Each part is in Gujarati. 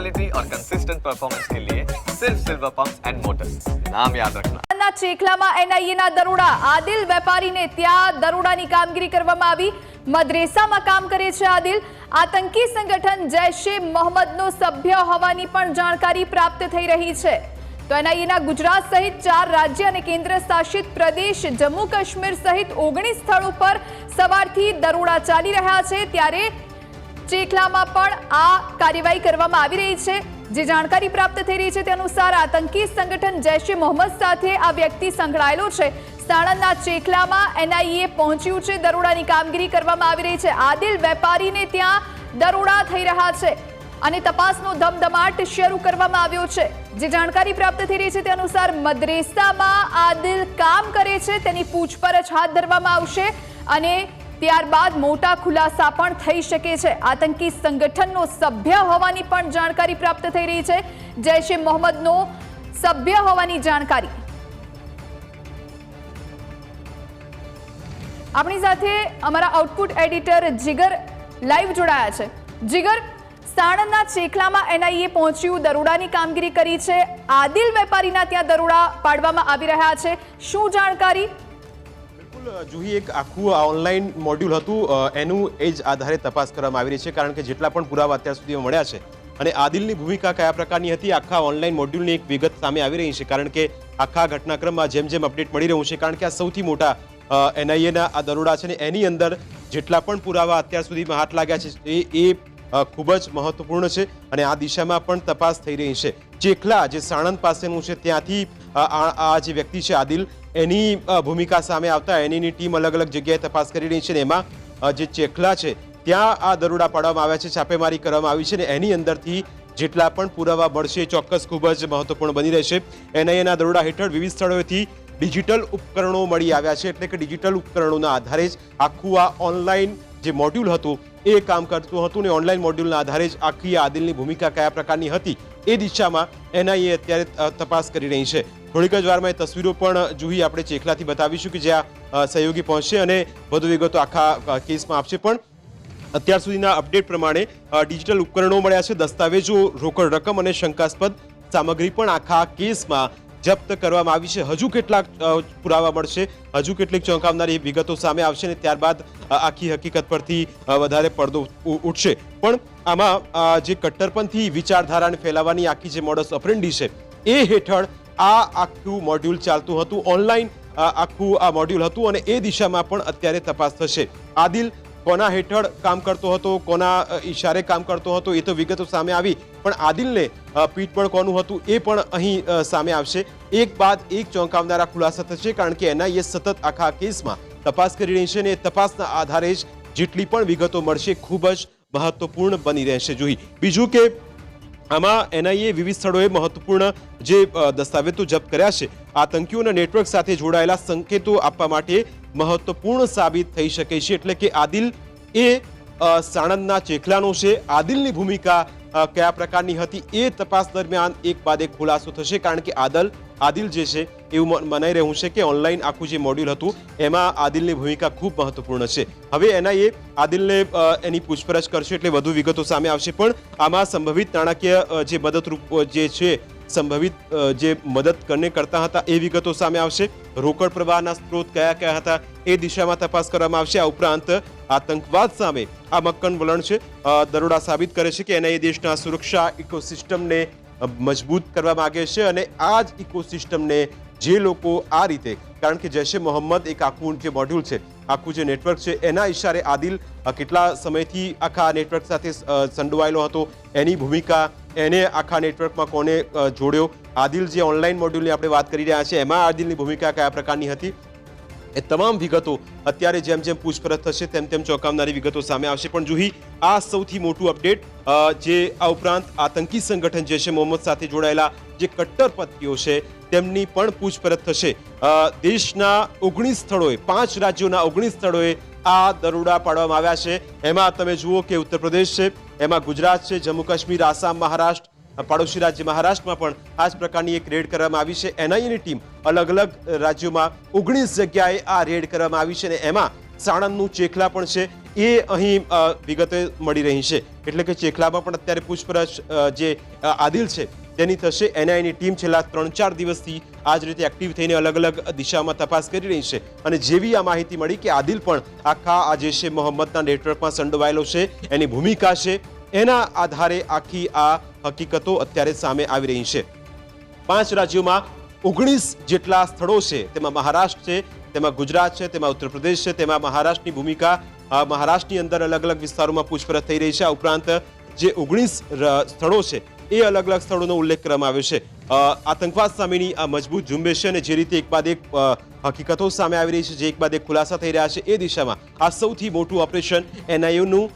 क्वालिटी और कंसिस्टेंट परफॉर्मेंस के लिए सिर्फ सिल्वर पंप्स एंड मोटर्स, नाम याद रखना। ચેખલામાં એનઆઈએના દરોડા, આદિલ વેપારીને ત્યાં દરોડાની કામગીરી કરવામાં આવી। મદ્રેસામાં કામ કરે છે આદિલ। આતંકી સંગઠન જૈશે મોહમ્મદનો સભ્ય હોવાની પણ જાણકારી પ્રાપ્ત થઈ રહી છે। તો એનઆઈએના ગુજરાત સહિત 4 રાજ્ય અને કેન્દ્ર શાસિત પ્રદેશ જમ્મુ કાશ્મીર સહિત 19 સ્થળો પર સવારથી દરોડા ચાલી રહ્યા છે, ત્યારે ચેખલામાં પણ આ કાર્યવાહી કરવામાં આવી રહી છે। જે જાણકારી પ્રાપ્ત થઈ રહી છે તે અનુસાર આતંકી સંગઠન જૈશે મોહમ્મદ સાથે આ વ્યક્તિ સંકળાયેલો છે। સાણંદના ચેખલામાં એનઆઈએ પહોંચ્યું છે, દરોડાની કામગીરી કરવામાં આવી રહી છે। આદિલ વેપારીને ત્યાં દરોડા થઈ રહ્યા છે અને તપાસનો ધમધમાટ શરૂ કરવામાં આવ્યો છે। જે જાણકારી પ્રાપ્ત થઈ રહી છે તે અનુસાર મદ્રેસામાં આદિલ કામ કરે છે, તેની પૂછપરછ હાથ ધરવામાં આવશે અને ત્યારબાદ મોટા ખુલાસા પણ થઈ શકે છે। આતંકી સંગઠનનો સભ્ય હોવાની પણ જાણકારી પ્રાપ્ત થઈ રહી છે, જૈશે મોહમ્મદનો સભ્ય હોવાની જાણકારી। આપણી સાથે અમારા આઉટપુટ એડિટર જીગર લાઈવ જોડાયા છે। જીગર, સાણંદના ચેખલામાં એનઆઈએ પહોંચ્યું, દરોડાની કામગીરી કરી છે, આદિલ વેપારીના ત્યાં દરોડા પાડવામાં આવી રહ્યા છે, શું જાણકારી? જુહી, એક આખું ઓનલાઈન મોડ્યુલ હતું, એનું એ જ આધારે તપાસ કરવામાં આવી રહી છે, કારણ કે જેટલા પણ પુરાવા અત્યાર સુધીમાં મળ્યા છે અને આદિલની ભૂમિકા કયા પ્રકારની હતી, આખા ઓનલાઈન મોડ્યુલની એક વિગત સામે આવી રહી છે, કારણ કે આખા ઘટનાક્રમમાં જેમ જેમ અપડેટ મળી રહ્યું છે, કારણ કે આ સૌથી મોટા એનઆઈએના આ દરોડા છે ને એની અંદર જેટલા પણ પુરાવા અત્યાર સુધીમાં હાથ લાગ્યા છે એ ખૂબ જ મહત્વપૂર્ણ છે અને આ દિશામાં પણ તપાસ થઈ રહી છે। ચેખલા જે સાણંદ પાસેનું છે ત્યાંથી આ જે વ્યક્તિ છે આદિલ, એની ભૂમિકા સામે આવતા એની ટીમ અલગ અલગ જગ્યાએ તપાસ કરી રહી છે ને એમાં જે ચેખલા છે ત્યાં આ દરોડા પાડવામાં આવ્યા છે, છાપેમારી કરવામાં આવી છે ને એની અંદરથી જેટલા પણ પુરાવા મળશે ચોક્કસ ખૂબ જ મહત્વપૂર્ણ બની રહેશે। એનઆઈએના દરોડા હેઠળ વિવિધ સ્થળોએથી ડિજિટલ ઉપકરણો મળી આવ્યા છે, એટલે કે ડિજિટલ ઉપકરણોના આધારે જ આખું આ ઓનલાઈન જે મોડ્યુલ હતું એ કામ કરતું હતું ને ઓનલાઈન મોડ્યુલના આધારે જ આખી આદિલની ભૂમિકા કયા પ્રકારની હતી એ દિશામાં એનઆઈએ અત્યારે તપાસ કરી રહી છે। થોડીક જ વારમાં એ તસવીરો પણ જુહી આપણે ચેખલાથી બતાવીશું કે જ્યાં સહયોગી પહોંચશે અને વધુ વિગતો આખા કેસમાં આપશે। પણ અત્યાર સુધીના અપડેટ પ્રમાણે ડિજિટલ ઉપકરણો મળ્યા છે, દસ્તાવેજો, રોકડ રકમ અને શંકાસ્પદ સામગ્રી પણ આખા કેસમાં જપ્ત કરવામાં આવી છે। હજુ કેટલાક પુરાવા મળશે, હજુ કેટલીક ચોંકાવનારી વિગતો સામે આવશે ને ત્યારબાદ આખી હકીકત પરથી વધારે પડદો ઉઠશે। પણ આમાં જે કટ્ટરપંથી વિચારધારાને ફેલાવવાની આખી જે મોડસ ઓપરેન્ડી છે એ હેઠળ આ આખું મોડ્યુલ ચાલતું હતું, ઓનલાઈન આખું આ મોડ્યુલ હતું અને એ દિશામાં પણ અત્યારે તપાસ થશે। આદિલ કોના હેઠળ કામ કરતો હતો, કોના ઈશારે કામ કરતો હતો એ તો વિગતો સામે આવી, પણ આદિલને પીઠબળ કોનું હતું એ પણ અહીં સામે આવશે। એક બાદ એક ચોંકાવનારા ખુલાસા થશે, કારણ કે એનઆઈએ સતત આખા કેસમાં તપાસ કરી રહી છે અને તપાસના આધારે જ જેટલી પણ વિગતો મળશે ખૂબ જ મહત્વપૂર્ણ બની રહેશે। જોઈ બીજું કે આમાં એનઆઈએ વિવિધ સ્થળોએ મહત્વપૂર્ણ જે દસ્તાવેજો જપ્ત કર્યા છે, આતંકીઓના નેટવર્ક સાથે જોડાયેલા સંકેતો આપવા માટે મહત્વપૂર્ણ સાબિત થઈ શકે છે। એટલે કે આદિલ એ સાણંદના ચેખલાનો છે, આદિલની ભૂમિકા કયા પ્રકારની હતી એ તપાસ દરમિયાન એક બાદ એક ખુલાસો થશે, કારણ કે આદિલ જે છે એવું મનાઈ રહ્યું છે કે ઓનલાઈન આખું જે મોડ્યુલ હતું એમાં આદિલની ભૂમિકા ખૂબ મહત્વપૂર્ણ છે। હવે એનઆઈએ આદિલને એની પૂછપરછ કરશે એટલે વધુ વિગતો સામે આવશે। પણ આમાં સંભવિત નાણાકીય જે મદદરૂપ જે છે, સંભવિત જે મદદ કરતા હતા એ વિગતો સામે આવશે। રોકડ પ્રવાહના સ્ત્રોત કયા કયા હતા એ દિશામાં તપાસ કરવામાં આવશે। આ ઉપરાંત આતંકવાદ સામે આ મક્કમ વલણ છે, દરોડા સાબિત કરે છે કે એનઆઈએ દેશના સુરક્ષા ઇકોસિસ્ટમને મજબૂત કરવા માંગે છે અને આ જ ઇકોસિસ્ટમને જે લોકો આ રીતે, કારણ કે જૈશે મોહમ્મદ એક આખું જે મોડ્યુલ છે, આખું જે નેટવર્ક છે એના ઇશારે આદિલ કેટલા સમયથી આખા નેટવર્ક સાથે સંડોવાયેલો હતો, એની ભૂમિકા, એને આખા નેટવર્કમાં કોને જોડ્યો, આદિલ જે ઓનલાઈન મોડ્યુલની આપણે વાત કરી રહ્યા છીએ એમાં આદિલની ભૂમિકા કયા પ્રકારની હતી, એ તમામ વિગતો અત્યારે જેમ જેમ પૂછપરછ થશે તેમ તેમ ચોંકાવનારી વિગતો સામે આવશે। પણ જુહી, આ સૌથી મોટું અપડેટ જે આ ઉપરાંત આતંકી સંગઠન જૈશે મોહમ્મદ સાથે જોડાયેલા જે કટ્ટરપંથીઓ છે તેમની પણ પૂછપરછ થશે। દેશના 19 સ્થળોએ, 5 રાજ્યોના 19 સ્થળોએ આ દરોડા પાડવામાં આવ્યા છે। એમાં તમે જુઓ કે ઉત્તર પ્રદેશ છે, એમાં ગુજરાત છે, જમ્મુ કાશ્મીર, આસામ, મહારાષ્ટ્ર, પડોશી રાજ્ય મહારાષ્ટ્રમાં પણ આ જ પ્રકારની એક રેડ કરવામાં આવી છે। એનઆઈએની ટીમ અલગ અલગ રાજ્યોમાં 19 જગ્યાએ આ રેડ કરવામાં આવી છે અને એમાં સાણંદનું ચેખલા પણ છે, એ અહીં વિગતે મળી રહી છે. એટલે કે ચેખલામાં પણ અત્યારે પૂછપરછ જે આદિલ છે તેની થશે. એનઆઈની ટીમ છેલ્લા 3-4 દિવસથી આ જ રીતે એક્ટિવ થઈને અલગ અલગ દિશામાં તપાસ કરી રહી છે. અને જેવી આ માહિતી મળી કે આદિલ પણ આખા આ જૈશ એ મોહમ્મદના નેટવર્કમાં સંડોવાયેલો છે, એની ભૂમિકા છે, એના આધારે આખી આ હકીકતો અત્યારે સામે આવી રહી છે. 5 રાજ્યોમાં 19 જેટલા સ્થળો છે. તેમાં મહારાષ્ટ્ર છે, તેમાં ગુજરાત છે, તેમાં ઉત્તર પ્રદેશ છે, તેમાં મહારાષ્ટ્રની ભૂમિકા, મહારાષ્ટ્રની અંદર અલગ અલગ વિસ્તારોમાં પૂછપરછ થઈ રહી છે. આ ઉપરાંત જે 19 સ્થળો છે એ અલગ અલગ સ્થળોનો ઉલ્લેખ કરવામાં આવ્યો છે. આતંકવાદ સામેની આ મજબૂત ઝુંબેશ છે અને જે રીતે એક બાદ એક હકીકતો સામે આવી રહી છે, જે એક બાદ એક ખુલાસા થઈ રહ્યા છે, એ દિશામાં આ સૌથી મોટું ઓપરેશન એનઆઈએનું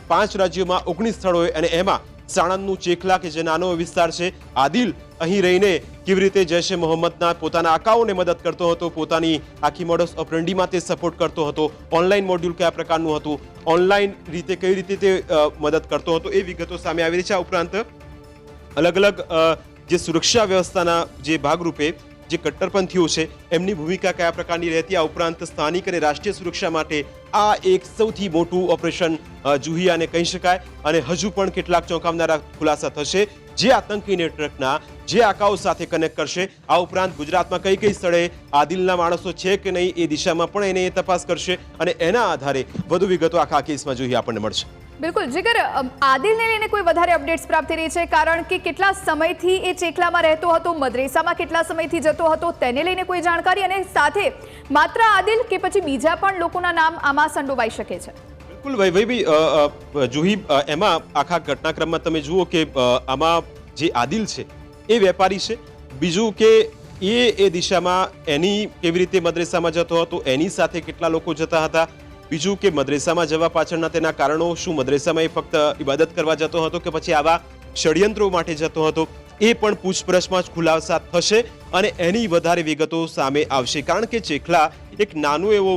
5 રાજ્યોમાં 19 સ્થળોએ, અને એમાં સાણંદનું ચેખલા કે જે નાનો વિસ્તાર છે, આદિલ અહીં રહીને કેવી રીતે જૈશ એ મોહમ્મદના પોતાના આકાઓને મદદ કરતો હતો, પોતાની આખી મોડસ ઓપરેન્ડીમાં તે સપોર્ટ કરતો હતો, ઓનલાઈન મોડ્યુલ કયા પ્રકારનું હતું, ઓનલાઈન રીતે કઈ રીતે તે મદદ કરતો હતો, એ વિગતો સામે આવી રહી છે. આ ઉપરાંત અલગ અલગ જે સુરક્ષા વ્યવસ્થાના જે ભાગરૂપે જે કટ્ટરપંથીઓ છે એમની ભૂમિકા કયા પ્રકારની રહેતી, આ ઉપરાંત સ્થાનિક અને રાષ્ટ્રીય સુરક્ષા માટે આ એક સૌથી મોટું ઓપરેશન જુહિયાને કહી શકાય. અને હજુ પણ કેટલાક ચોંકાવનારા ખુલાસા થશે જે આતંકી નેટવર્કના જે આકાઓ સાથે કનેક્ટ કરશે. આ ઉપરાંત ગુજરાતમાં કઈ કઈ સ્થળે આદિલના માણસો છે કે નહીં એ દિશામાં પણ એને તપાસ કરશે, અને એના આધારે વધુ વિગતો આખા કેસમાં જોઈએ આપણને મળશે. બિલકુલ જીગર, આદિલને લઈને કોઈ વધારે અપડેટ્સ પ્રાપ્ત થઈ રહી છે? કારણ કે કેટલા સમયથી એ ચેખલામાં રહેતો હતો, મદ્રેસામાં કેટલા સમયથી જતો હતો, તેને લઈને કોઈ જાણકારી? અને સાથે માત્ર આદિલ કે પછી બીજા પણ લોકોના નામ આમાં સંડોવાઈ શકે છે? બિલકુલ વૈભવી, જુહી, એમાં આખા ઘટનાક્રમમાં તમે જુઓ કે આમાં જે આદિલ છે એ વેપારી છે. બીજું કે એ દિશામાં એની કેવી રીતે મદ્રેસામાં જતો હતો, એની સાથે કેટલા લોકો જતા હતા. બીજું કે મદ્રેસામાં જવા પાછળના તેના કારણો શું, મદ્રેસામાં એ ફક્ત ઇબાદત કરવા જતો હતો કે પછી આવા ષડયંત્રો માટે જતો હતો, એ પણ પૂછપરછમાં જ ખુલાસા થશે અને એની વધારે વિગતો સામે આવશે. કારણ કે ચેખલા એક નાનું એવો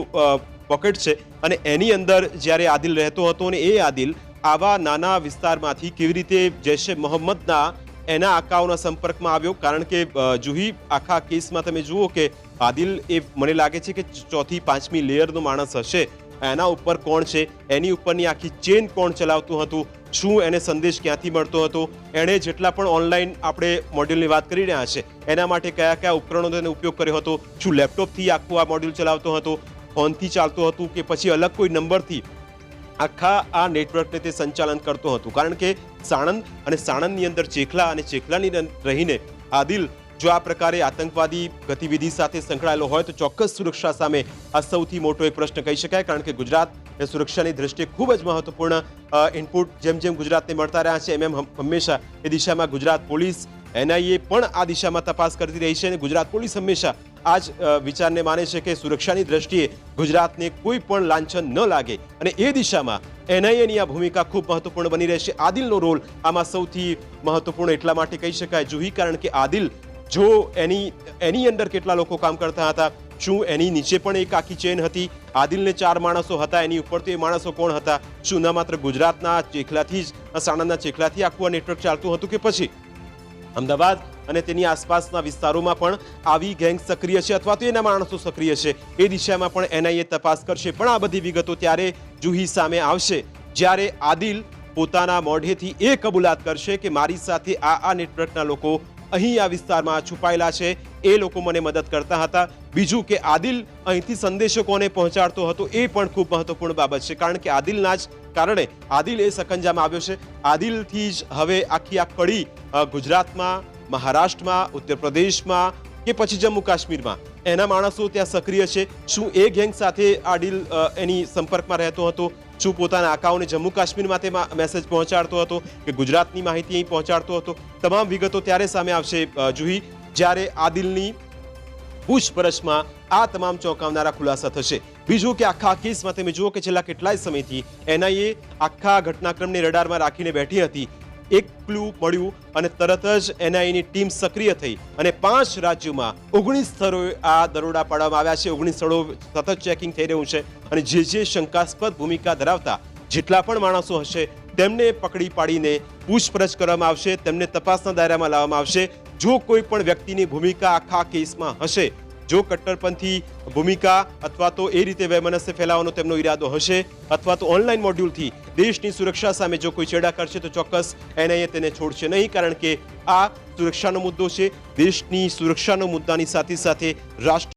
પોકેટ છે અને એની અંદર જ્યારે આદિલ રહેતો હતો, અને એ આદિલ આવા નાના વિસ્તારમાંથી કેવી રીતે જૈશ એ મોહમ્મદના એના આકાઓના સંપર્કમાં આવ્યો. કારણ કે જુહી, આખા કેસમાં તમે જુઓ કે આદિલ એ મને લાગે છે કે 4થી 5મી લેયરનો માણસ હશે. એના ઉપર કોણ છે, એની ઉપરની આખી ચેન કોણ ચલાવતું હતું, શું એને સંદેશ ક્યાંથી મળતો હતો, એણે જેટલા પણ ઓનલાઈન આપણે મોડ્યુલની વાત કરી રહ્યા છે એના માટે કયા કયા ઉપકરણો તેને ઉપયોગ કર્યો હતો, શું લેપટોપથી આખું આ મોડ્યુલ ચલાવતો હતો, ફોનથી ચાલતું હતું કે પછી અલગ કોઈ નંબરથી આખા આ નેટવર્કને તે સંચાલન કરતો હતો. કારણ કે સાણંદ અને સાણંદની અંદર ચેખલા અને ચેખલાની રહીને આદિલ જો આ પ્રકારે આતંકવાદી ગતિવિધિ સાથે સંકળાયેલો હોય તો ચોક્કસ સુરક્ષા સામે આ સૌથી મોટો એક પ્રશ્ન કહી શકાય. કારણ કે ગુજરાત એ સુરક્ષાની દ્રષ્ટિએ ખૂબ જ મહત્વપૂર્ણ ઇનપુટ જેમ જેમ ગુજરાતને મળતા રહ્યા છે એમ હંમેશા એ દિશામાં ગુજરાત પોલીસ, એનઆઈએ પણ આ દિશામાં તપાસ કરતી રહી છે. અને ગુજરાત પોલીસ હંમેશા આ જ વિચારને માને છે કે સુરક્ષાની દ્રષ્ટિએ ગુજરાતને કોઈ પણ લાંછન ન લાગે, અને એ દિશામાં એનઆઈએની આ ભૂમિકા ખૂબ મહત્વપૂર્ણ બની રહેશે. આદિલનો રોલ આમાં સૌથી મહત્વપૂર્ણ એટલા માટે કહી શકાય જુહી, કારણ કે આદિલ જો એની અંદર કેટલા લોકો કામ કરતા હતા, શું એની નીચે પણ એક આખી ચેન હતી, આદિલને 4 માણસો હતા, એની ઉપર તો એ માણસો કોણ હતા, શું ન માત્ર ગુજરાતના ચેખલાથી જ, સાણંદના ચેખલાથી આખું આ નેટવર્ક ચાલતું હતું કે પછી અમદાવાદ અને તેની આસપાસના વિસ્તારોમાં પણ આવી ગેંગ સક્રિય છે અથવા તો એના માણસો સક્રિય છે, એ દિશામાં પણ એનઆઈએ તપાસ કરશે. પણ આ બધી વિગતો ત્યારે જુહી સામે આવશે જ્યારે આદિલ પોતાના મોઢેથી એ કબૂલાત કરશે કે મારી સાથે આ નેટવર્કના લોકો અહીં આ વિસ્તારમાં છુપાયેલા છે, એ લોકો મને મદદ કરતા હતા. બીજું કે આદિલ અહીંથી સંદેશો કોને પહોંચાડતો હતો, એ પણ ખૂબ મહત્વપૂર્ણ બાબત છે. કારણ કે આદિલના જ કારણે આદિલ એ સકંજામાં આવ્યો છે. આદિલથી જ હવે આખી આ કડી ગુજરાતમાં, મહારાષ્ટ્રમાં, ઉત્તર પ્રદેશમાં કે પછી જમ્મુ કાશ્મીરમાં એના માણસો ત્યાં સક્રિય છે. શું એ ગેંગ સાથે આદિલ એની સંપર્કમાં રહેતો હતો, શું પોતાના આકાઓને જમ્મુ કાશ્મીરમાં તે મેસેજ પહોંચાડતો હતો કે ગુજરાતની માહિતી અહીં પહોંચાડતો હતો? તમામ વિગતો ત્યારે સામે આવશે જુહી જ્યારે આદિલની પૂછપરછમાં આ તમામ ચોંકાવનારા ખુલાસા થશે. બીજું કે આખા કેસમાં તમે જુઓ કે છેલ્લા કેટલાય સમયથી એનઆઈએ આખા ઘટનાક્રમને રડારમાં રાખીને બેઠી હતી. એક ક્લુ મળ્યું અને તરત જ એનઆઈની ટીમ સક્રિય થઈ અને 5 રાજ્યોમાં 19 સ્થળોએ આ દરોડા પાડવામાં આવ્યા છે. 19 સ્થળો સતત ચેકિંગ થઈ રહ્યું છે અને જે શંકાસ્પદ ભૂમિકા ધરાવતા જેટલા પણ માણસો હશે તેમને પકડી પાડીને પૂછપરછ કરવામાં આવશે, તેમને તપાસના દાયરામાં લાવવામાં આવશે. જો કોઈ પણ વ્યક્તિની ભૂમિકા આખા કેસમાં હશે, જો કટ્ટરપંથી ભૂમિકા અથવા તો એ રીતે વૈમનસ્ય ફેલાવવાનો તેમનો ઈરાદો હશે અથવા તો ઓનલાઈન મોડ્યુલથી દેશની સુરક્ષા સામે જો કોઈ ચેડા કરશે તો ચોક્કસ એનઆઈએ તેને છોડશે નહીં, કારણ કે આ સુરક્ષાનો મુદ્દો છે. દેશની સુરક્ષાનો મુદ્દાની સાથે સાથે રાષ્ટ્ર